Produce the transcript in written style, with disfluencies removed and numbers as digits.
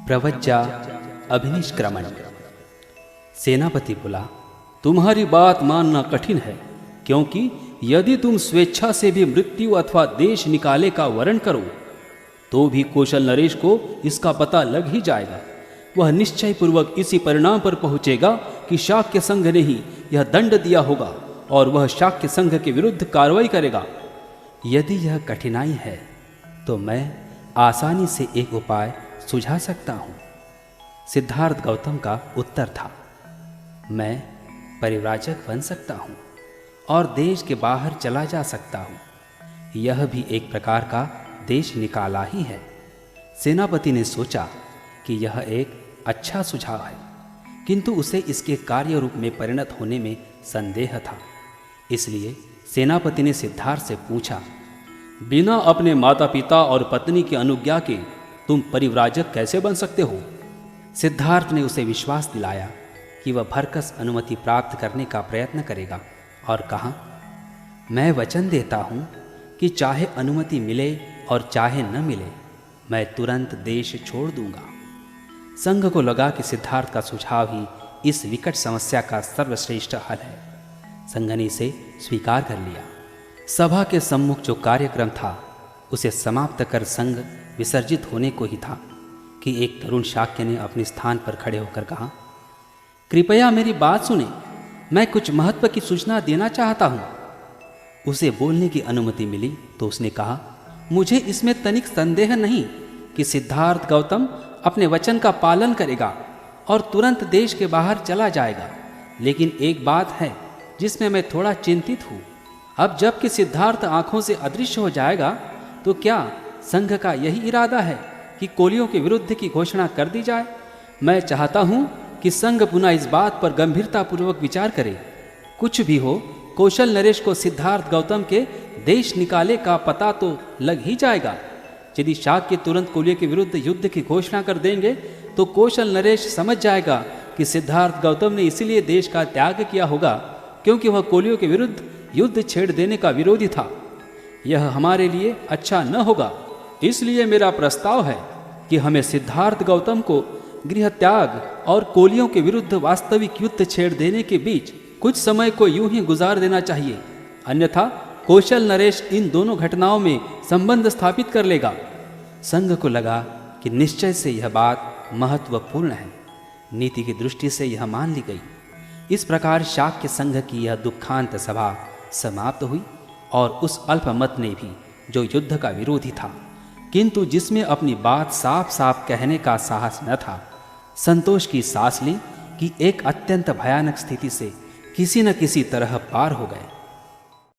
प्रवज्जा अभिनिष्क्रमण। सेनापति बोला, तुम्हारी बात मानना कठिन है, क्योंकि यदि तुम स्वेच्छा से भी मृत्यु अथवा देश निकाले का वरण करो तो भी कौशल नरेश को इसका पता लग ही जाएगा। वह निश्चय पूर्वक इसी परिणाम पर पहुंचेगा कि शाक्य संघ ने ही यह दंड दिया होगा और वह शाक्य संघ के विरुद्ध कार्रवाई करेगा। यदि यह कठिनाई है तो मैं आसानी से एक उपाय सुझा सकता हूँ। सिद्धार्थ गौतम का उत्तर था, मैं परिव्राजक बन सकता हूँ और देश के बाहर चला जा सकता हूँ। यह भी एक प्रकार का देश निकाला ही है। सेनापति ने सोचा कि यह एक अच्छा सुझाव है, किंतु उसे इसके कार्य रूप में परिणत होने में संदेह था। इसलिए सेनापति ने सिद्धार्थ से पूछा, बिना अपने माता पिता और पत्नी की अनुज्ञा के तुम परिव्राजक कैसे बन सकते हो? सिद्धार्थ ने उसे विश्वास दिलाया कि वह भरकस अनुमति प्राप्त करने का प्रयत्न करेगा और कहा, मैं वचन देता हूँ कि चाहे अनुमति मिले और चाहे न मिले, मैं तुरंत देश छोड़ दूंगा। संघ को लगा कि सिद्धार्थ का सुझाव ही इस विकट समस्या का सर्वश्रेष्ठ हल है। संघ ने इसे स्वीकार कर लिया। सभा के सम्मुख जो कार्यक्रम था उसे समाप्त कर संघ विसर्जित होने को ही था कि एक तरुण शाक्य ने अपने स्थान पर खड़े होकर कहा, कृपया मेरी बात सुने, मैं कुछ महत्व की सूचना देना चाहता हूँ। उसे बोलने की अनुमति मिली तो उसने कहा, मुझे इसमें तनिक संदेह नहीं कि सिद्धार्थ गौतम अपने वचन का पालन करेगा और तुरंत देश के बाहर चला जाएगा। लेकिन एक बात है जिसमें मैं थोड़ा चिंतित हूँ। अब जबकि सिद्धार्थ आंखों से अदृश्य हो जाएगा तो क्या संघ का यही इरादा है कि कोलियों के विरुद्ध की घोषणा कर दी जाए? मैं चाहता हूँ कि संघ पुनः इस बात पर गंभीरतापूर्वक विचार करे। कुछ भी हो, कौशल नरेश को सिद्धार्थ गौतम के देश निकाले का पता तो लग ही जाएगा। यदि शाक्य तुरंत कोलियों के विरुद्ध युद्ध की घोषणा कर देंगे तो कौशल नरेश समझ जाएगा कि सिद्धार्थ गौतम ने इसीलिए देश का त्याग किया होगा क्योंकि वह कोलियों के विरुद्ध युद्ध छेड़ देने का विरोधी था। यह हमारे लिए अच्छा न होगा। इसलिए मेरा प्रस्ताव है कि हमें सिद्धार्थ गौतम को गृह त्याग और कोलियों के विरुद्ध वास्तविक युद्ध छेड़ देने के बीच कुछ समय को यूं ही गुजार देना चाहिए, अन्यथा कौशल नरेश इन दोनों घटनाओं में संबंध स्थापित कर लेगा। संघ को लगा कि निश्चय से यह बात महत्वपूर्ण है। नीति की दृष्टि से यह मान ली गई। इस प्रकार शाक्य संघ की यह दुखांत सभा समाप्त हुई और उस अल्पमत ने भी, जो युद्ध का विरोधी था किंतु जिसमें अपनी बात साफ साफ कहने का साहस न था, संतोष की सांस ली कि एक अत्यंत भयानक स्थिति से किसी न किसी तरह पार हो गए।